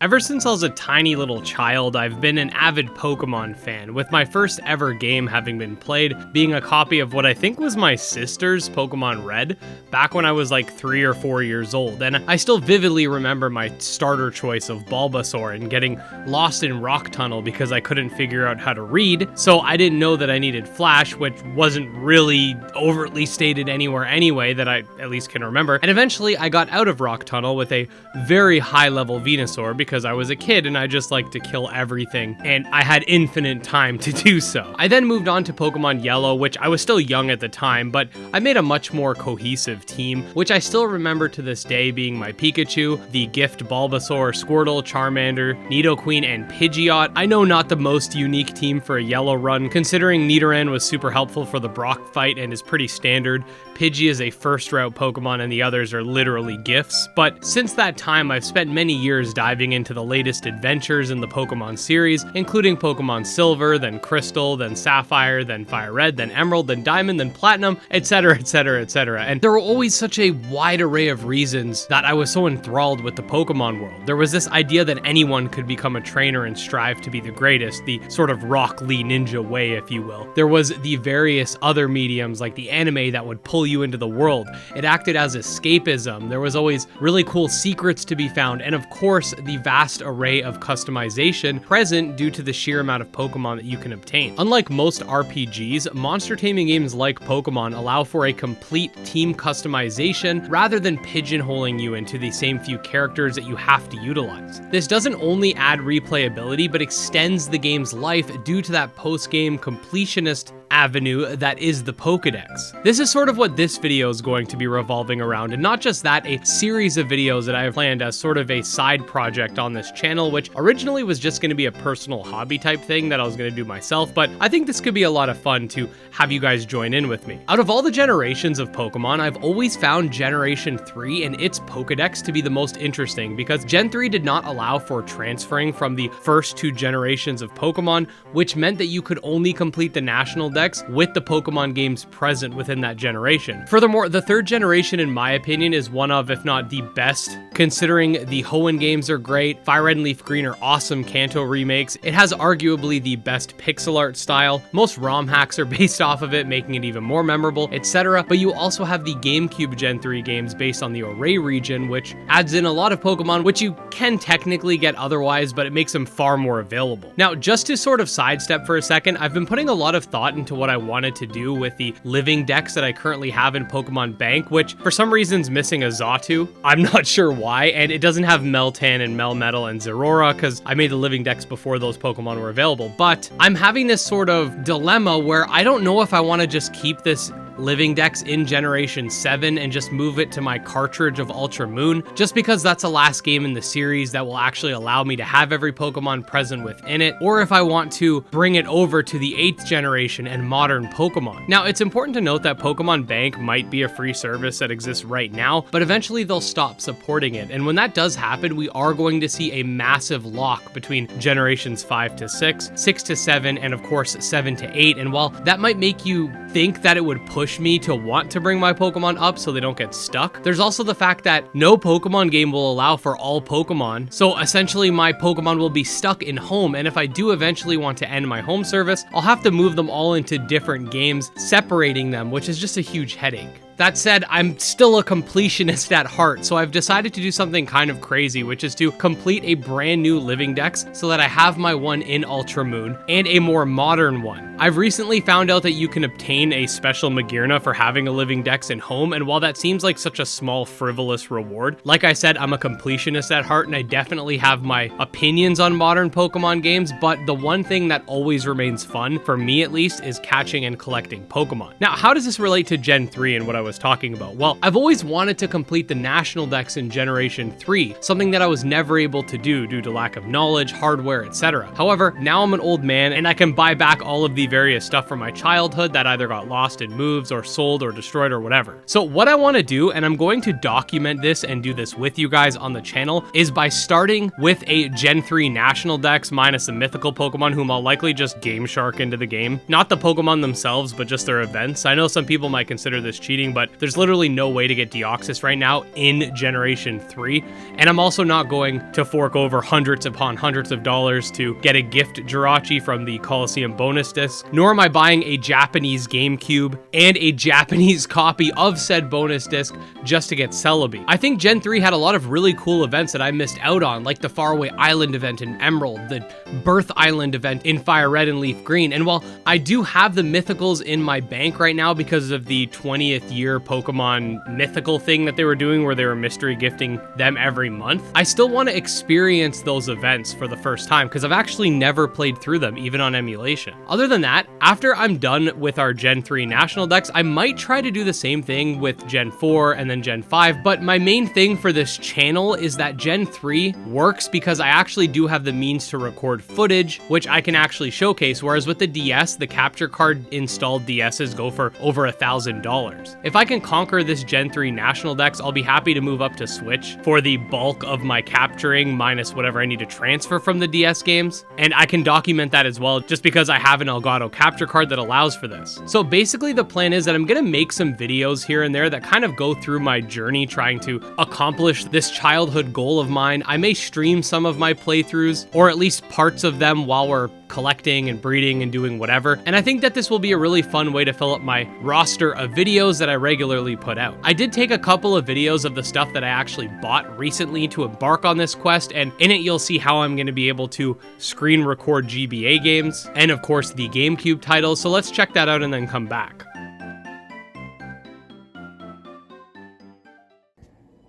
Ever since I was a tiny little child, I've been an avid Pokemon fan, with my first ever game having been played being a copy of what I think was my sister's Pokemon Red, back when I was like 3 or 4 years old, and I still vividly remember my starter choice of Bulbasaur and getting lost in Rock Tunnel because I couldn't figure out how to read, so I didn't know that I needed Flash, which wasn't really overtly stated anywhere anyway that I at least can remember, and eventually I got out of Rock Tunnel with a very high level Venusaur because I was a kid and I just liked to kill everything, and I had infinite time to do so. I then moved on to Pokemon Yellow, which I was still young at the time, but I made a much more cohesive team, which I still remember to this day being my Pikachu, the Gift Bulbasaur, Squirtle, Charmander, Nidoqueen, and Pidgeot. I know not the most unique team for a Yellow run, considering Nidoran was super helpful for the Brock fight and is pretty standard. Pidgey is a first route Pokemon and the others are literally gifts, but since that time I've spent many years diving into the latest adventures in the Pokemon series, including Pokemon Silver, then Crystal, then Sapphire, then Fire Red, then Emerald, then Diamond, then Platinum, etc, etc, etc. And there were always such a wide array of reasons that I was so enthralled with the Pokemon world. There was this idea that anyone could become a trainer and strive to be the greatest, the sort of Rock Lee ninja way, if you will. There was the various other mediums like the anime that would pull you into the world. It acted as escapism. There was always really cool secrets to be found, and of course the vast array of customization present due to the sheer amount of Pokemon that you can obtain. Unlike most RPGs, monster taming games like Pokemon allow for a complete team customization rather than pigeonholing you into the same few characters that you have to utilize. This doesn't only add replayability, but extends the game's life due to that post-game completionist avenue that is the Pokédex. This is sort of what this video is going to be revolving around, and not just that, a series of videos that I have planned as sort of a side project on this channel, which originally was just going to be a personal hobby type thing that I was going to do myself, but I think this could be a lot of fun to have you guys join in with me. Out of all the generations of Pokemon, I've always found Generation 3 and its Pokédex to be the most interesting because Gen 3 did not allow for transferring from the first 2 generations of Pokemon, which meant that you could only complete the National Dex with the Pokemon games present within that generation. Furthermore, the 3rd generation, in my opinion, is one of, if not the best, considering the Hoenn games are great, Fire Red and Leaf Green are awesome Kanto remakes, it has arguably the best pixel art style, most ROM hacks are based off of it, making it even more memorable, etc. But you also have the GameCube Gen 3 games based on the Array region, which adds in a lot of Pokemon, which you can technically get otherwise, but it makes them far more available. Now, just to sort of sidestep for a second, I've been putting a lot of thought into what I wanted to do with the living decks that I currently have in Pokemon Bank, which for some reason is missing a Xatu. I'm not sure why, and it doesn't have Meltan and Melmetal and Zeraora because I made the living decks before those Pokemon were available, but I'm having this sort of dilemma where I don't know if I want to just keep this living decks in Generation 7 and just move it to my cartridge of Ultra Moon, just because that's the last game in the series that will actually allow me to have every Pokemon present within it, or if I want to bring it over to the 8th generation and modern Pokemon. Now, it's important to note that Pokemon Bank might be a free service that exists right now, but eventually they'll stop supporting it, and when that does happen, we are going to see a massive lock between Generations 5 to 6, 6 to 7, and of course 7 to 8, and while that might make you think that it would push me to want to bring my Pokemon up so they don't get stuck, there's also the fact that no Pokemon game will allow for all Pokemon, so essentially my Pokemon will be stuck in home, and if I do eventually want to end my home service, I'll have to move them all into different games, separating them, which is just a huge headache. That said, I'm still a completionist at heart, so I've decided to do something kind of crazy, which is to complete a brand new living dex so that I have my one in Ultra Moon and a more modern one. I've recently found out that you can obtain a special Magearna for having a living dex in home, and while that seems like such a small frivolous reward, like I said, I'm a completionist at heart and I definitely have my opinions on modern Pokemon games, but the one thing that always remains fun, for me at least, is catching and collecting Pokemon. Now, how does this relate to Gen 3 and what I was talking about? Well, I've always wanted to complete the National Dex in Generation 3, something that I was never able to do due to lack of knowledge, hardware, etc. However, now I'm an old man and I can buy back all of the the various stuff from my childhood that either got lost in moves or sold or destroyed or whatever. So what I want to do, and I'm going to document this and do this with you guys on the channel, is by starting with a Gen 3 National Dex minus the mythical Pokemon, whom I'll likely just gameshark into the game. Not the Pokemon themselves, but just their events. I know some people might consider this cheating, but there's literally no way to get Deoxys right now in Generation 3. And I'm also not going to fork over hundreds upon hundreds of dollars to get a gift Jirachi from the Coliseum bonus disc, nor am I buying a Japanese GameCube and a Japanese copy of said bonus disc just to get Celebi. I think Gen 3 had a lot of really cool events that I missed out on, like the Faraway Island event in Emerald, the Birth Island event in Fire Red and Leaf Green, and while I do have the mythicals in my bank right now because of the 20th year Pokemon mythical thing that they were doing where they were mystery gifting them every month, I still want to experience those events for the first time because I've actually never played through them, even on emulation. Other than that, after I'm done with our Gen 3 National Dex, I might try to do the same thing with Gen 4 and then Gen 5, but my main thing for this channel is that Gen 3 works because I actually do have the means to record footage, which I can actually showcase, whereas with the DS, the capture card installed DSs go for over $1,000. If I can conquer this Gen 3 National Dex, I'll be happy to move up to Switch for the bulk of my capturing minus whatever I need to transfer from the DS games, and I can document that as well just because I have an Elgato capture card that allows for this. So basically the plan is that I'm gonna make some videos here and there that kind of go through my journey trying to accomplish this childhood goal of mine. I may stream some of my playthroughs, or at least parts of them, while we're collecting and breeding and doing whatever. And I think that this will be a really fun way to fill up my roster of videos that I regularly put out. I did take a couple of videos of the stuff that I actually bought recently to embark on this quest, and in it you'll see how I'm going to be able to screen record GBA games and of course the GameCube titles. So let's check that out and then come back.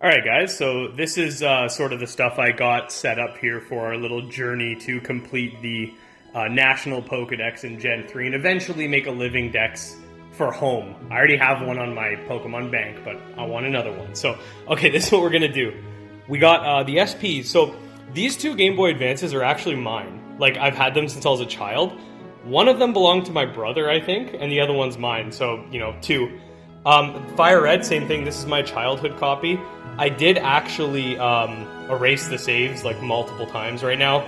Alright guys, so this is sort of the stuff I got set up here for our little journey to complete the National Pokedex in Gen 3 and eventually make a living dex for home. I already have one on my Pokemon bank, but I want another one. So, okay, this is what we're going to do. We got the SPs. So these two Game Boy Advances are actually mine. Like, I've had them since I was a child. One of them belonged to my brother, I think, and the other one's mine. So, you know, two. Fire Red, same thing. This is my childhood copy. I did actually erase the saves like multiple times right now.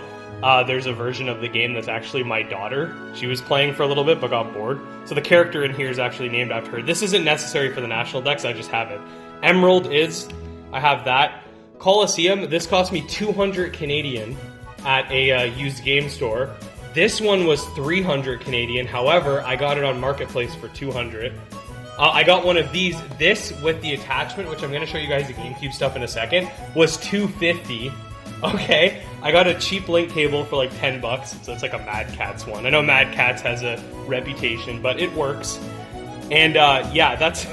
There's a version of the game that's actually my daughter. She was playing for a little bit but got bored. So the character in here is actually named after her. This isn't necessary for the National Dex, I just have it. Emerald is, I have that. Coliseum, this cost me 200 Canadian at a used game store. This one was 300 Canadian, however, I got it on Marketplace for 200. I got one of these. This with the attachment, which I'm going to show you guys the GameCube stuff in a second, was 250. Okay, I got a cheap link cable for like 10 bucks, so it's like a Mad Catz one. I know Mad Catz has a reputation, but it works. And yeah, that's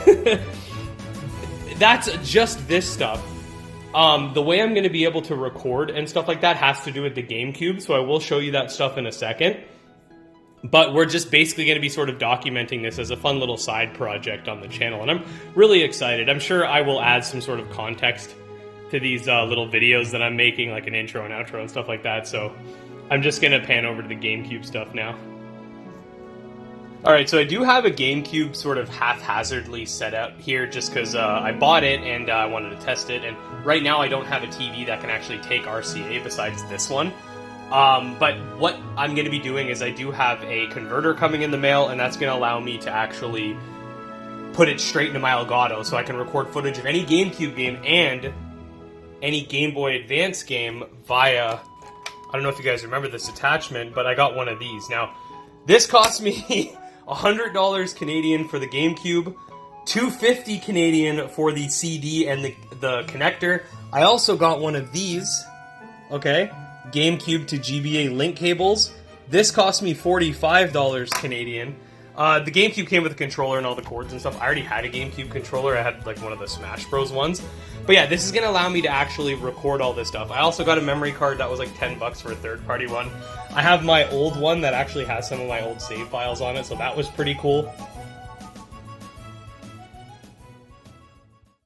that's just this stuff. The way I'm going to be able to record and stuff like that has to do with the GameCube, so I will show you that stuff in a second. But we're just basically going to be sort of documenting this as a fun little side project on the channel, and I'm really excited. I'm sure I will add some sort of context to these little videos that I'm making, like an intro and outro and stuff like that, so I'm just going to pan over to the GameCube stuff now. Alright, so I do have a GameCube sort of haphazardly set up here just because I bought it and I wanted to test it, and right now I don't have a TV that can actually take RCA besides this one. But what I'm going to be doing is I do have a converter coming in the mail, and that's going to allow me to actually put it straight into my Elgato, so I can record footage of any GameCube game and any Game Boy Advance game via, I don't know if you guys remember this attachment, but I got one of these. Now, this cost me $100 Canadian for the GameCube, $250 Canadian for the CD and the connector. I also got one of these, okay, GameCube to GBA link cables. This cost me $45 Canadian. The GameCube came with a controller and all the cords and stuff. I already had a GameCube controller. I had like one of the Smash Bros ones. But yeah, this is going to allow me to actually record all this stuff. I also got a memory card that was like 10 bucks for a third-party one. I have my old one that actually has some of my old save files on it, so that was pretty cool.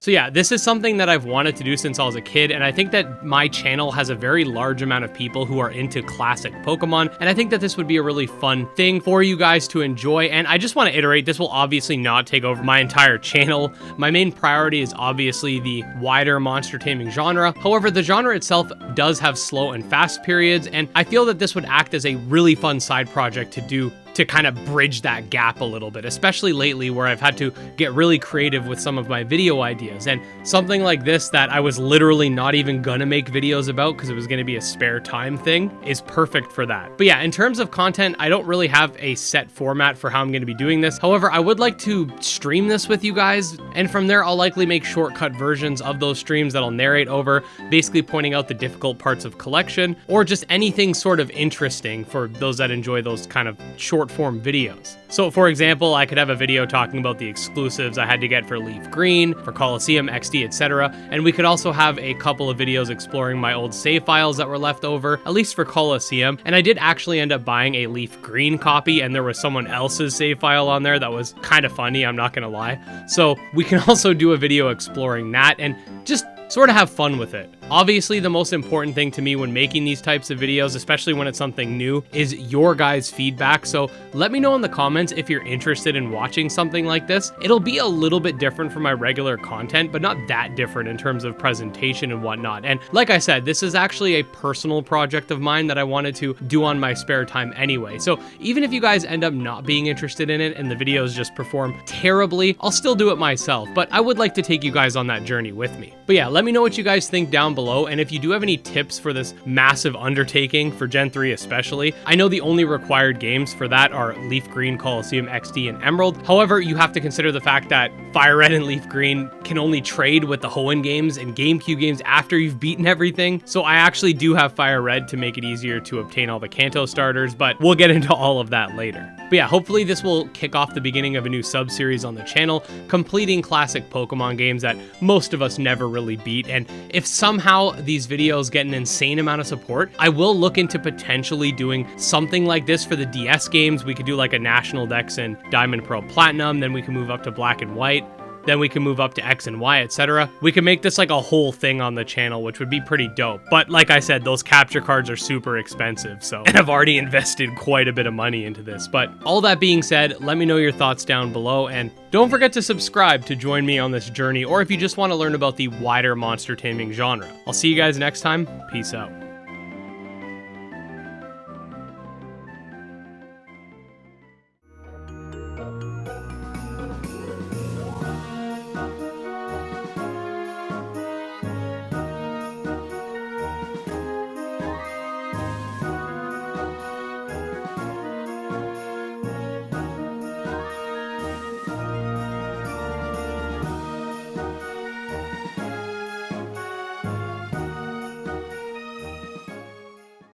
So yeah, this is something that I've wanted to do since I was a kid, and I think that my channel has a very large amount of people who are into classic Pokemon, and I think that this would be a really fun thing for you guys to enjoy. And I just want to iterate, this will obviously not take over my entire channel. My main priority is obviously the wider monster taming genre. However, the genre itself does have slow and fast periods, and I feel that this would act as a really fun side project to do to kind of bridge that gap a little bit, especially lately where I've had to get really creative with some of my video ideas. And something like this that I was literally not even gonna make videos about because it was gonna be a spare time thing is perfect for that. But yeah, in terms of content, I don't really have a set format for how I'm gonna be doing this. However, I would like to stream this with you guys, and from there I'll likely make shortcut versions of those streams that I'll narrate over, basically pointing out the difficult parts of collection, or just anything sort of interesting for those that enjoy those kind of short form videos. So for example, I could have a video talking about the exclusives I had to get for Leaf Green, for Coliseum, XD, etc. And we could also have a couple of videos exploring my old save files that were left over, at least for Coliseum. And I did actually end up buying a Leaf Green copy, and there was someone else's save file on there that was kind of funny, I'm not gonna lie. So we can also do a video exploring that and just sort of have fun with it. Obviously, the most important thing to me when making these types of videos, especially when it's something new, is your guys' feedback. So let me know in the comments if you're interested in watching something like this. It'll be a little bit different from my regular content, but not that different in terms of presentation and whatnot. And like I said, this is actually a personal project of mine that I wanted to do on my spare time anyway. So even if you guys end up not being interested in it and the videos just perform terribly, I'll still do it myself, but I would like to take you guys on that journey with me. But yeah, let me know what you guys think down below, and if you do have any tips for this massive undertaking for Gen 3 especially. I know the only required games for that are Leaf Green, Coliseum, XD, and Emerald. However, you have to consider the fact that Fire Red and Leaf Green can only trade with the Hoenn games and GameCube games after you've beaten everything. So I actually do have Fire Red to make it easier to obtain all the Kanto starters, but we'll get into all of that later. But yeah, hopefully this will kick off the beginning of a new sub-series on the channel, completing classic Pokemon games that most of us never really beat. And if somehow these videos get an insane amount of support, I will look into potentially doing something like this for the DS games. We could do like a National Dex in Diamond, Pearl, Platinum, then we can move up to Black and White. Then we can move up to X and Y, etc. We can make this like a whole thing on the channel, which would be pretty dope. But like I said, those capture cards are super expensive, so and I've already invested quite a bit of money into this. But all that being said, let me know your thoughts down below, and don't forget to subscribe to join me on this journey, or if you just want to learn about the wider monster taming genre. I'll see you guys next time. Peace out.